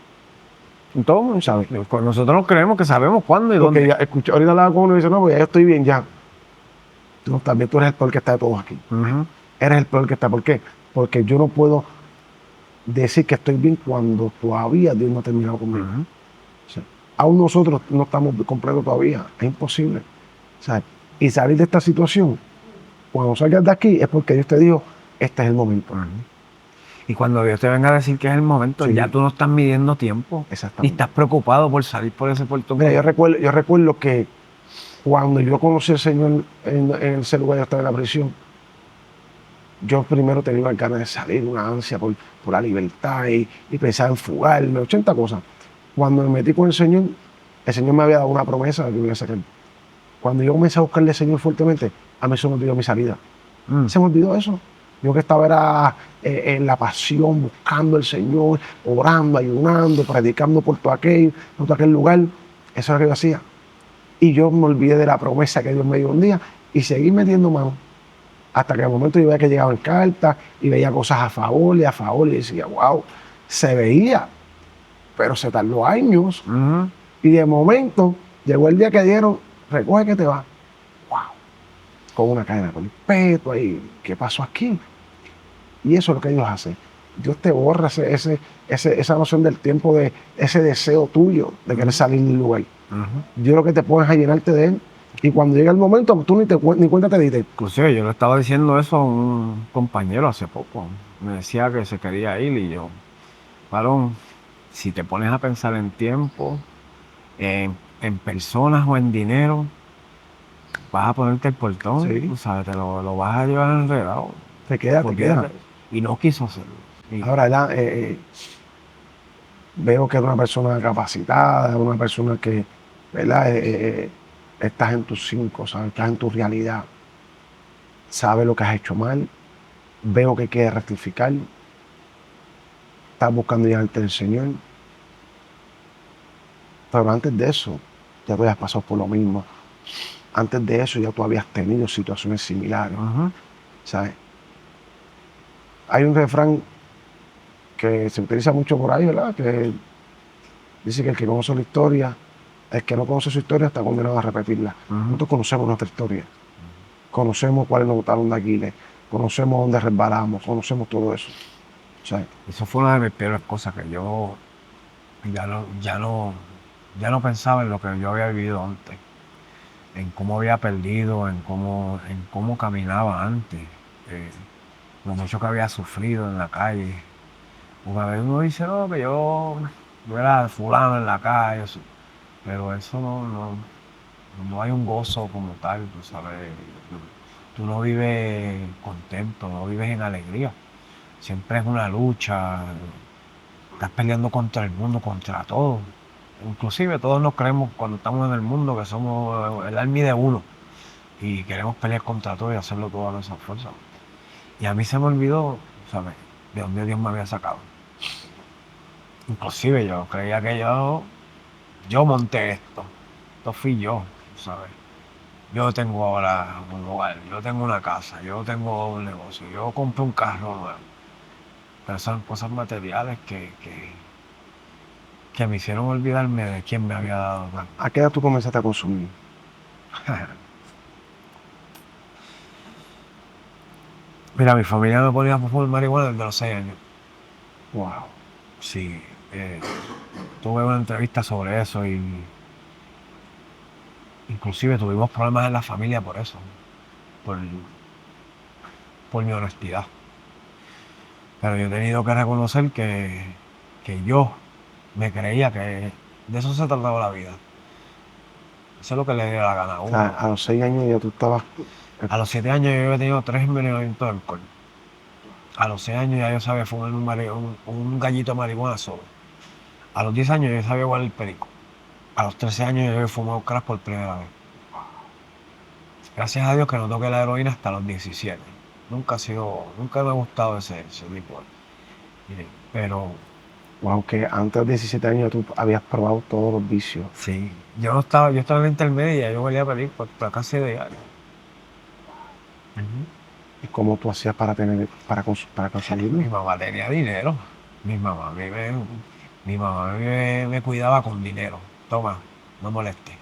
Todo, ¿sabes? Nosotros nos creemos que sabemos cuándo y dónde. Porque ahorita hablaba con uno y dice, no, pues ya yo estoy bien ya. Tú también tú eres el peor que está de todos aquí. Eres el peor que está. ¿Por qué? Porque yo no puedo decir que estoy bien cuando todavía Dios no ha terminado conmigo. O sea, aún nosotros no estamos completos todavía. Es imposible. O sea, y salir de esta situación, cuando salgas de aquí, es porque Dios te dijo, este es el momento. Y cuando Dios te venga a decir que es el momento, Sí. ya tú no estás midiendo tiempo. Ni Exactamente. estás preocupado por salir por ese portón. Mira, yo recuerdo que cuando yo conocí al Señor en ese lugar, yo estaba en la prisión, yo primero tenía una ganas de salir, una ansia por la libertad y pensaba en fugarme, 80 cosas. Cuando me metí con el Señor me había dado una promesa de que me iba a sacar. Cuando yo comencé a buscarle al Señor fuertemente, a mí se me olvidó mi salida. Se me olvidó eso. Yo que estaba era en la pasión, buscando al Señor, orando, ayunando, predicando por todo aquel lugar. Eso era lo que yo hacía. Y yo me olvidé de la promesa que Dios me dio un día y seguí metiendo mano. Hasta que al momento yo veía que llegaban cartas y veía cosas a favor, y decía, wow, se veía, pero se tardó años. Ujú. Y de momento llegó el día que dieron, recoge que te va. Wow, con una cadena perpetua ahí, ¿qué pasó aquí? Y eso es lo que Dios hace. Dios te borra esa noción del tiempo, de ese deseo tuyo de querer salir del lugar. Dios lo que te pone es a llenarte de Él. Y cuando llega el momento, tú ni cuenta te diste. Inclusive yo le estaba diciendo eso a un compañero hace poco. Me decía que se quería ir y yo, varón, si te pones a pensar en tiempo, en personas o en dinero, vas a ponerte el portón, Sí. tú sabes, te lo vas a llevar enredado. Te queda. Y no quiso hacerlo. Y Ahora, ¿verdad? Veo que eres una persona capacitada, una persona que, ¿verdad? Estás en tus cinco, ¿sabes? Estás en tu realidad. Sabes lo que has hecho mal. Veo que quieres rectificar. Estás buscando llegarte al Señor. Pero antes de eso, ya tú habías pasado por lo mismo. Antes de eso, ya tú habías tenido situaciones similares, Ujú. ¿sabes? Hay un refrán que se utiliza mucho por ahí, ¿verdad? Que dice que el que conoce la historia, el que no conoce su historia está condenado a repetirla. Nosotros conocemos nuestra historia. Conocemos cuáles nos botaron de Aquiles. Conocemos dónde resbalamos. Conocemos todo eso. ¿Sabes? Eso fue una de mis peores cosas, que yo ya no pensaba en lo que yo había vivido antes, en cómo había perdido, en cómo caminaba antes, lo mucho que había sufrido en la calle. Una vez uno dice, no, que yo era fulano en la calle, pero eso no hay un gozo como tal, tú sabes. Tú no vives contento, no vives en alegría. Siempre es una lucha, estás peleando contra el mundo, contra todo. Inclusive todos nos creemos cuando estamos en el mundo que somos el alma de uno y queremos pelear contra todo y hacerlo todo a nuestra fuerza. Y a mí se me olvidó, ¿sabes?, de dónde Dios me había sacado. Inclusive yo creía que yo monté esto fui yo, ¿sabes? Yo tengo ahora un lugar, yo tengo una casa, yo tengo un negocio, yo compré un carro nuevo. Pero son cosas materiales que me hicieron olvidarme de quién me había dado tanto. ¿A qué edad tú comenzaste a consumir? Mira, mi familia me ponía a fumar marihuana desde los 6 años. Wow. Sí, tuve una entrevista sobre eso y inclusive tuvimos problemas en la familia por eso, por mi honestidad. Pero yo he tenido que reconocer que yo me creía que de eso se trataba la vida. Eso es lo que le dio la gana a O uno. sea, a los 6 años ya tú estabas. A los 7 años yo había tenido 3 envenenamientos de alcohol. A los 6 años ya yo sabía fumar un gallito de marihuana solo. A los 10 años yo sabía igual el perico. A los 13 años yo había fumado crack por primera vez. Gracias a Dios que no toqué la heroína hasta los 17. Nunca me ha gustado ese tipo. Pero Wow, que antes de los 17 años tú habías probado todos los vicios. sí, yo estaba en la intermedia, yo volvía a pedir por casi diario. ¿Y cómo tú hacías para Mi conseguirlo? mamá tenía dinero. Mi mamá a mí me cuidaba con dinero. Toma, no molestes.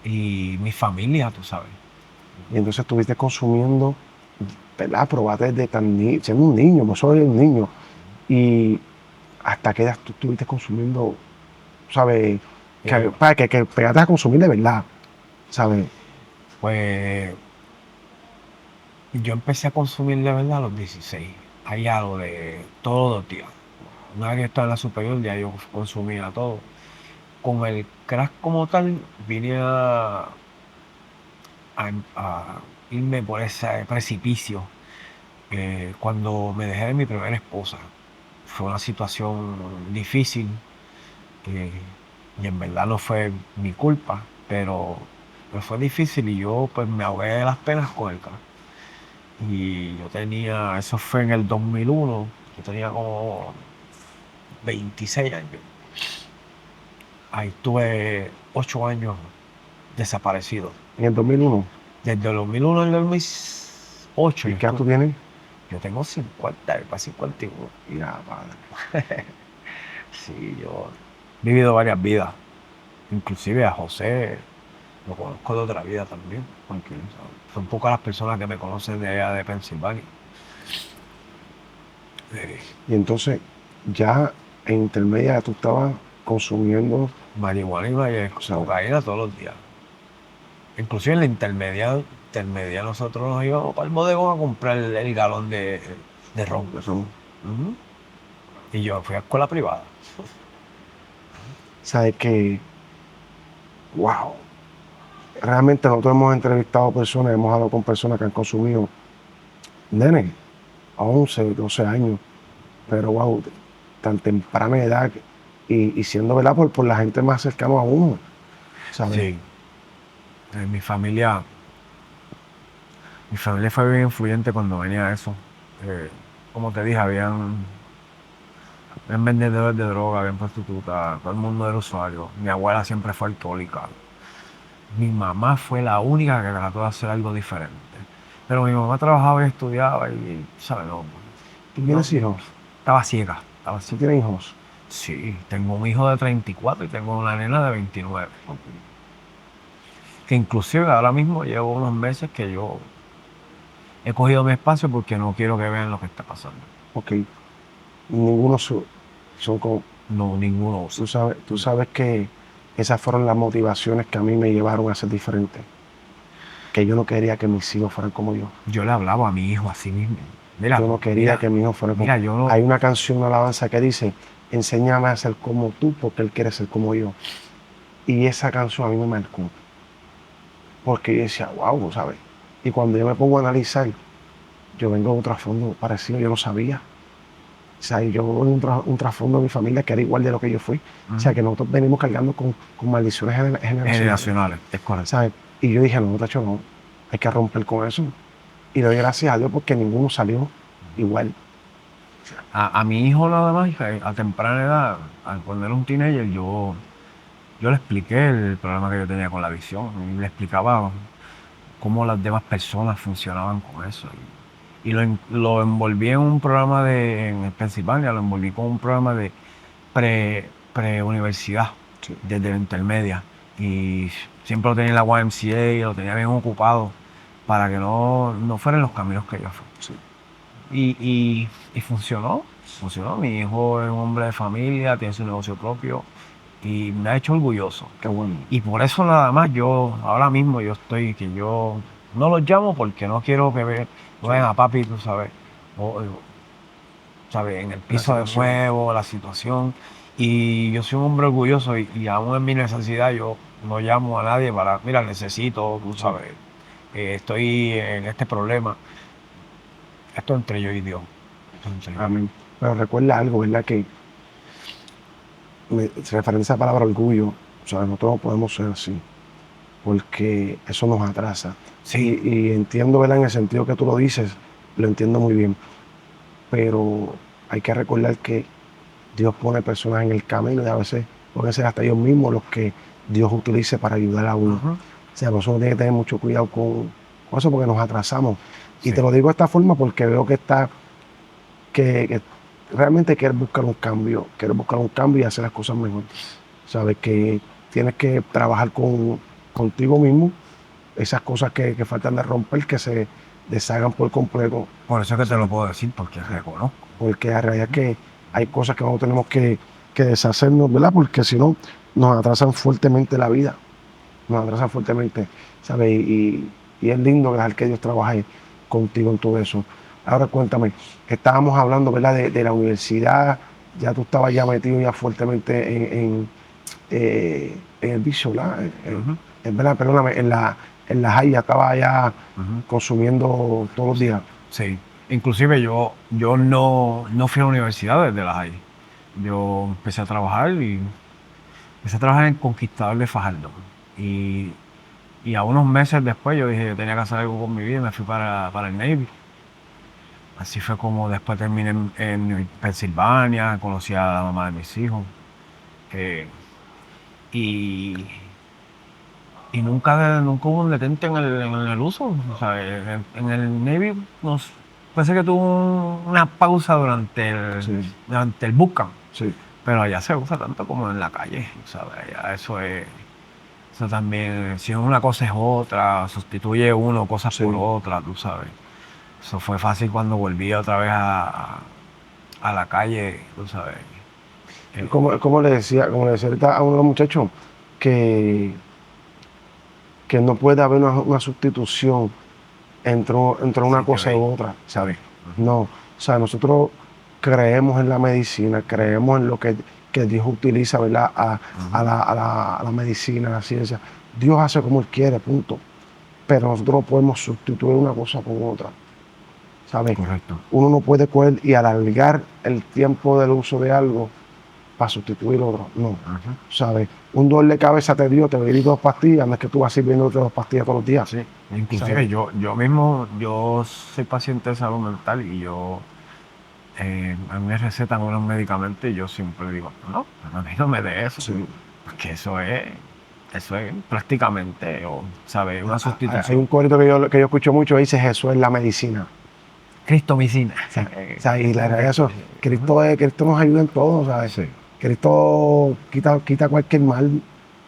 Y mi familia, tú sabes. Y entonces estuviste consumiendo, ¿verdad? Probaste desde siendo un niño, no soy un niño. Y hasta qué edad tú estuviste consumiendo, ¿sabes? Para que pegaste a consumir de verdad, ¿sabes? Pues Yo empecé a consumir de verdad a los 16. Hay algo de todos los días. Una vez que estaba en la superior, ya yo consumía todo. Con el crack como tal, vine a irme por ese precipicio cuando me dejé de mi primera esposa. Fue una situación difícil y en verdad no fue mi culpa, pero fue difícil y yo pues me ahogué de las penas con el crack. Y yo tenía, eso fue en el 2001, yo tenía como 26 años. Ahí estuve 8 años desaparecido. En el 2001. Desde el 2001 al 2008 ¿Y qué edad tú tienes? yo tengo 50, para 51. Ya, padre. Sí, yo he vivido varias vidas. Inclusive a José lo conozco de otra vida también. Porque son pocas las personas que me conocen de allá de Pensilvania. Y entonces, ya en intermedia tú estabas consumiendo. Marihuana y cocaína todos los días. Inclusive en la intermedia nosotros nos íbamos para el bodegón a comprar el galón de ron. Ujú. Y yo fui a escuela privada. Sabes que, wow, realmente nosotros hemos entrevistado personas, hemos hablado con personas que han consumido, nene, a 11, 12 años, pero wow, tan temprana edad y siendo, ¿verdad? Por la gente más cercana a uno, ¿sabes? Sí. Mi familia fue bien influyente cuando venía eso. Como te dije, habían vendedores de droga, habían prostitutas, todo el mundo era usuario. Mi abuela siempre fue alcohólica. Mi mamá fue la única que trató de hacer algo diferente. Pero mi mamá trabajaba y estudiaba y, ¿sabes? No, ¿Tú tienes hijos? estaba ciega. ¿Tú tienes hijos? Sí, tengo un hijo de 34 y tengo una nena de 29. Que inclusive ahora mismo llevo unos meses que yo he cogido mi espacio porque no quiero que vean lo que está pasando. Ok. Ninguno son como. No, ninguno usa. Tú sabes que esas fueron las motivaciones que a mí me llevaron a ser diferente. Que yo no quería que mis hijos fueran como yo. Yo le hablaba a mi hijo así mismo. Mira, Yo no quería que mi hijo fuera como. mira, yo no. Hay una canción, una alabanza que dice, enséñame a ser como tú porque él quiere ser como yo. Y esa canción a mí me marcó. Porque yo decía, wow, ¿sabes? Y cuando yo me pongo a analizar, yo vengo de un trasfondo parecido, yo no sabía. O sea, yo vengo de un trasfondo de mi familia que era igual de lo que yo fui. O sea, que nosotros venimos cargando con maldiciones Generacionales, es correcto. ¿sabes? Y yo dije, no, tacho, no, hay que romper con eso. Y le doy gracias a Dios porque ninguno salió igual. A mi hijo nada más, a temprana edad, cuando era un teenager, yo le expliqué el problema que yo tenía con la adicción y le explicaba cómo las demás personas funcionaban con eso. Y lo envolví en un programa en Pensilvania, lo envolví con un programa de pre-universidad, Sí. desde la intermedia. Y siempre lo tenía en la YMCA, lo tenía bien ocupado para que no fueran los caminos que yo fui. Sí. Y funcionó. Mi hijo es un hombre de familia, tiene su negocio propio y me ha hecho orgulloso. Qué bueno. Y por eso nada más ahora mismo que yo no los llamo porque no quiero que vean a papi, tú sabes, ¿sabes? En el piso de nuevo, la situación. Y yo soy un hombre orgulloso y aún en mi necesidad yo no llamo a nadie para, mira, necesito, tú sabes, estoy en este problema. Esto entre yo y Dios. Amén. Pero recuerda algo, ¿verdad? Que referencia a la palabra orgullo, o sea, nosotros no podemos ser así, porque eso nos atrasa. Sí. Y entiendo, ¿verdad? En el sentido que tú lo dices, lo entiendo muy bien. Pero hay que recordar que Dios pone personas en el camino y a veces pueden ser hasta ellos mismos los que Dios utilice para ayudar a uno. Ujú. O sea, nosotros tenemos que tener mucho cuidado con eso porque nos atrasamos. Y Sí. te lo digo de esta forma porque veo que realmente quieres buscar un cambio y hacer las cosas mejor. Sabes que tienes que trabajar contigo mismo, esas cosas que faltan de romper, que se deshagan por completo, Por eso es que te lo puedo decir, porque reconozco. porque la realidad es que hay cosas que nosotros tenemos que deshacernos, ¿verdad? Porque si no, nos atrasan fuertemente la vida, nos atrasan fuertemente, ¿sabes? Y es lindo dejar que Dios trabaje contigo en todo eso. Ahora cuéntame, estábamos hablando, ¿verdad?, de la universidad, ya tú estabas ya metido ya fuertemente en el vicio, ¿verdad? ¿Verdad? Perdóname, en la high ya estaba ya consumiendo todos los días. Sí, inclusive yo no fui a la universidad desde la high. Yo empecé a trabajar en Conquistador de Fajardo. Y a unos meses después yo dije que tenía que hacer algo con mi vida y me fui para el Navy. Así fue como después terminé en Pensilvania, conocí a la mamá de mis hijos. eh, y, y nunca hubo un detente en el uso. O sea, en el Navy parece que tuvo una pausa Sí. durante el bootcamp. Sí. Pero allá se usa tanto como en la calle, ¿sabes? Allá eso también, si una cosa es otra, sustituye uno cosas Sí. por otra, tú sabes. Eso fue fácil cuando volví otra vez a la calle, tú sabes. Como le decía ahorita a uno de los muchachos, que, que no puede haber una sustitución entre una Sí, cosa y veis. otra, ¿sabes? No, o sea, nosotros creemos en la medicina, creemos en lo que Dios utiliza, ¿verdad? A la medicina, a la ciencia. Dios hace como Él quiere, punto. Pero nosotros no podemos sustituir una cosa con otra, ¿sabes? Correcto. Uno no puede coger y alargar el tiempo del uso de algo para sustituir otro, no, ¿sabes? Un dolor de cabeza te di 2 pastillas, no es que tú vas a ir viendo 2 pastillas todos los días. Sí, inclusive ¿Sabes? yo soy paciente de salud mental y a mí me recetan unos medicamentos y yo siempre digo, no, a mí no me dé eso, Sí. porque eso es prácticamente, ¿sabes? Una Hay sustitución. un corito que yo escucho mucho que dice Jesús es la medicina. Cristomicina. O sea, y la verdad es eso, Cristo nos ayuda en todo, ¿sabes? Sí. Cristo quita cualquier mal,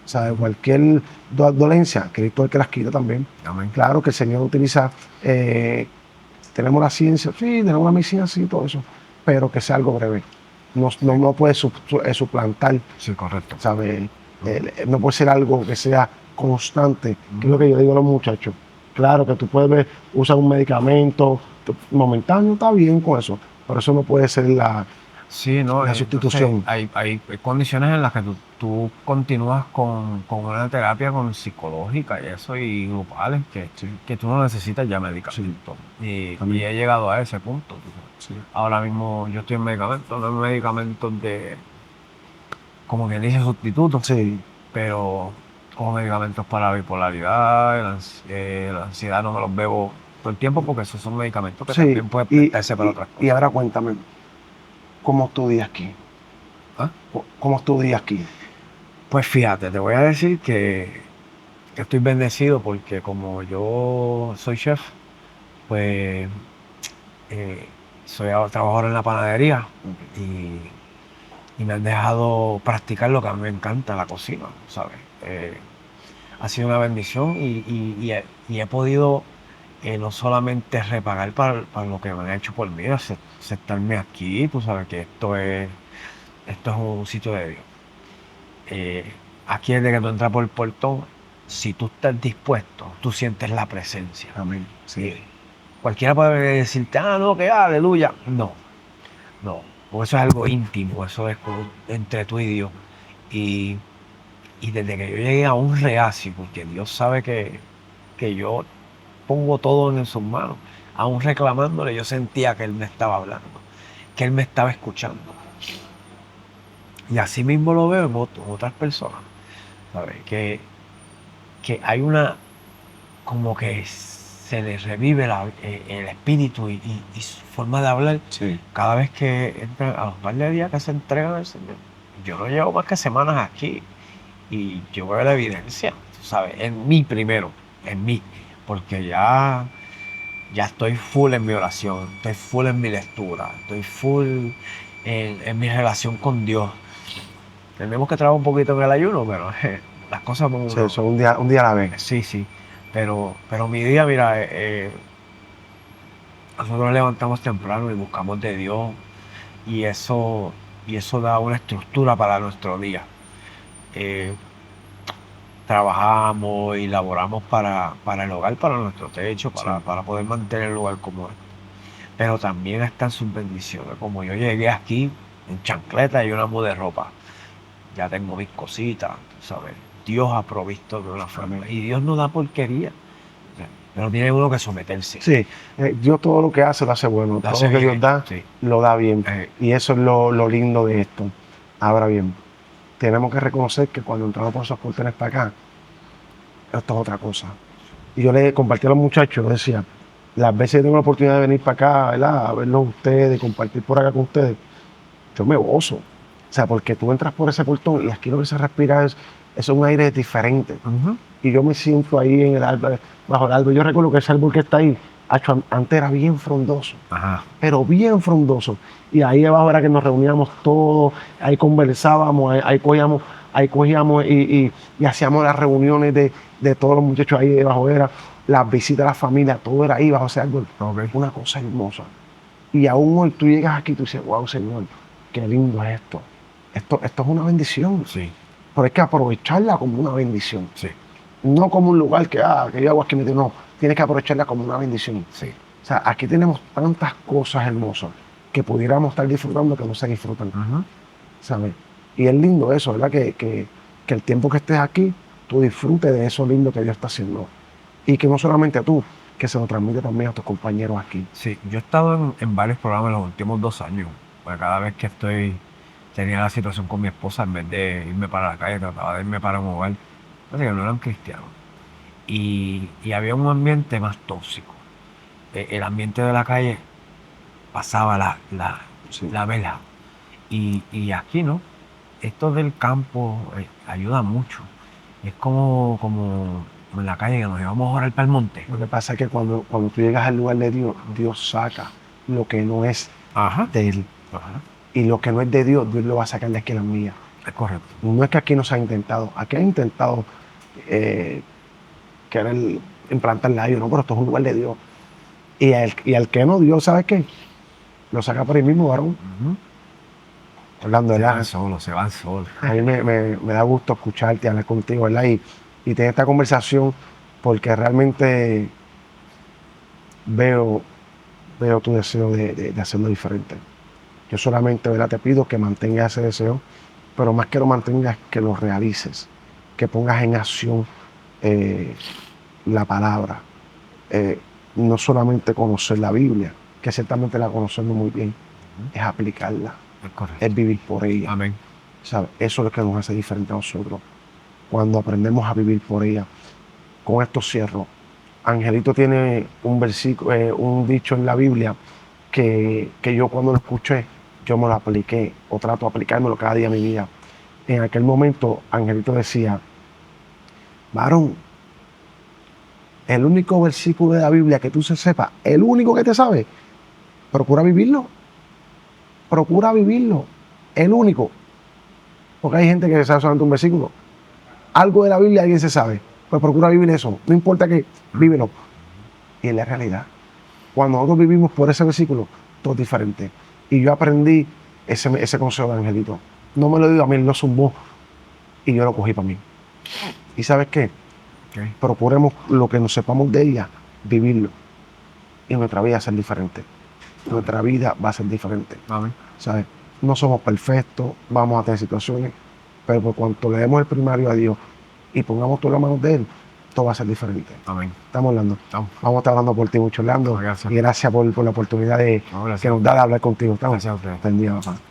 ¿sabes? Cualquier dolencia, Cristo es el que las quita también. Amén. Claro que el Señor utiliza, tenemos la ciencia, sí, tenemos la medicina, sí, todo eso, pero que sea algo breve. No puede suplantar, Sí, correcto. ¿sabes? No puede ser algo que sea constante, que es lo que yo digo a los muchachos. Claro que tú puedes usar un medicamento momentáneo, está bien con eso, pero eso no puede ser Sí, ¿no? la Entonces, sustitución. hay condiciones en las que tú continúas con una terapia psicológica y eso, y grupales, que tú no necesitas ya medicamentos. Y he llegado a ese punto. Sí. Ahora mismo yo estoy en medicamentos, no en medicamentos como quien dice, sustitutos, Sí, pero como medicamentos para la bipolaridad, la ansiedad no me los bebo todo el tiempo porque esos son medicamentos que sí. también pueden prestarse para otras cosas. Y ahora cuéntame, ¿cómo estudias aquí? ¿Ah? ¿Cómo estudias aquí? Pues fíjate, te voy a decir que estoy bendecido porque como yo soy chef, pues trabajo ahora en la panadería y me han dejado practicar lo que a mí me encanta, la cocina, ¿sabes? Ha sido una bendición y he podido no solamente repagar para lo que me han hecho por mí, aceptarme aquí, tú sabes que esto es un sitio de Dios. Aquí desde que tú entras por el portón, si tú estás dispuesto, tú sientes la presencia. Amén. Sí. Cualquiera puede decirte, no, que aleluya. No, porque eso es algo íntimo, eso es entre tú y Dios. Y desde que yo llegué a un reacio, porque Dios sabe que yo pongo todo en sus manos, aún reclamándole, yo sentía que Él me estaba hablando, que Él me estaba escuchando. Y así mismo lo veo en otras personas, ¿sabes? Que hay como que se les revive el espíritu y su forma de hablar Sí. cada vez que entran a los par de días que se entregan al Señor. Yo no llevo más que semanas aquí y yo veo la evidencia, ¿sabes? En mí primero, porque ya estoy full en mi oración, estoy full en mi lectura, estoy full en mi relación con Dios. Tenemos que trabajar un poquito en el ayuno, pero las cosas Sí, eso un día a la vez. Sí, pero mi día, mira, nosotros nos levantamos temprano y buscamos de Dios y eso da una estructura para nuestro día. trabajamos y laboramos para el hogar, para nuestro techo, para poder mantener el lugar como es. Pero también están sus bendiciones. Como yo llegué aquí en chancleta y una muda de ropa, ya tengo mis cositas, ¿sabes? Dios ha provisto de una forma. Y Dios no da porquería. O sea, pero tiene uno que someterse. Sí, Dios todo lo que hace lo hace bueno. Lo Todo hace lo que bien, Dios da, sí. lo da bien. Y eso es lo lindo de esto. Ahora bien, tenemos que reconocer que cuando entramos por esos portones para acá, esto es otra cosa. Y yo le compartí a los muchachos, les decía, las veces que tengo la oportunidad de venir para acá, ¿verdad? A verlos ustedes, compartir por acá con ustedes, yo me gozo. O sea, porque tú entras por ese portón y aquí lo que se respira es un aire diferente. Y yo me siento ahí en el árbol, bajo el árbol. Yo recuerdo que ese árbol que está ahí, antes era bien frondoso, pero bien frondoso. Y ahí abajo era que nos reuníamos todos, ahí conversábamos, ahí cogíamos y hacíamos las reuniones de todos los muchachos ahí debajo, era las visitas a la familia, todo era ahí bajo ese árbol. Una cosa hermosa. Y aún hoy tú llegas aquí y tú dices, wow, Señor, qué lindo es esto. Esto es una bendición. Sí. Pero hay que aprovecharla como una bendición. Sí. No como un lugar que yo hago aquí, no. Tienes que aprovecharla como una bendición. Sí. O sea, aquí tenemos tantas cosas hermosas que pudiéramos estar disfrutando que no se disfrutan. ¿Sabes? Y es lindo eso, ¿verdad? Que el tiempo que estés aquí, tú disfrutes de eso lindo que Dios está haciendo. Y que no solamente tú, que se lo transmite también a tus compañeros aquí. Sí, yo he estado en varios programas en los últimos 2 años. Pues cada vez que tenía la situación con mi esposa, en vez de irme para la calle, trataba de irme para un hogar. Parece que no eran cristianos. Y había un ambiente más tóxico. El ambiente de la calle pasaba la vela. Y aquí no. Esto del campo ayuda mucho. Es como en la calle que nos íbamos a orar para el monte. Lo que pasa es que cuando tú llegas al lugar de Dios, Dios saca lo que no es de Él. Y lo que no es de Dios, Dios lo va a sacar de aquí a la mía. Es correcto. No es que aquí no se ha intentado. Aquí han intentado querer implantar la no, pero esto es un lugar de Dios. Y al que no, Dios, ¿sabe qué? Lo saca por ahí mismo, varón. Hablando, ¿verdad? Se van solos. A mí me da gusto escucharte, hablar contigo, ¿verdad? Y tener esta conversación porque realmente veo tu deseo de hacerlo diferente. Yo solamente, ¿verdad? Te pido que mantengas ese deseo, pero más que lo mantengas, que lo realices, que pongas en acción la palabra. No solamente conocer la Biblia, que ciertamente la conocemos muy bien, es aplicarla, es vivir por ella. Amén. ¿Sabes? Eso es lo que nos hace diferente a nosotros. Cuando aprendemos a vivir por ella. Con esto cierro. Angelito tiene un versículo, un dicho en la Biblia que yo cuando lo escuché, yo me lo apliqué o trato de aplicármelo cada día de mi vida. En aquel momento, Angelito decía, varón, el único versículo de la Biblia que tú se sepas, el único que te sabe, procura vivirlo. Procura vivirlo. El único. Porque hay gente que se sabe solamente un versículo. Algo de la Biblia alguien se sabe. Pues procura vivir eso. No importa qué, vívelo. Y es la realidad. Cuando nosotros vivimos por ese versículo, todo es diferente. Y yo aprendí ese consejo de Angelito. No me lo digo a mí, él lo zumbó. Y yo lo cogí para mí. ¿Y sabes qué? Procuremos lo que nos sepamos de ella, vivirlo. Y nuestra vida va a ser diferente. Nuestra vida va a ser diferente. Amén. ¿Sabes? No somos perfectos, vamos a tener situaciones, pero por cuanto le demos el primario a Dios y pongamos todas las manos de Él, todo va a ser diferente. Amén. Estamos hablando. Vamos a estar hablando por ti mucho, Orlando. Gracias. Y gracias por la oportunidad que nos da de hablar contigo. Estamos. Gracias a ustedes. Bendiga, papá.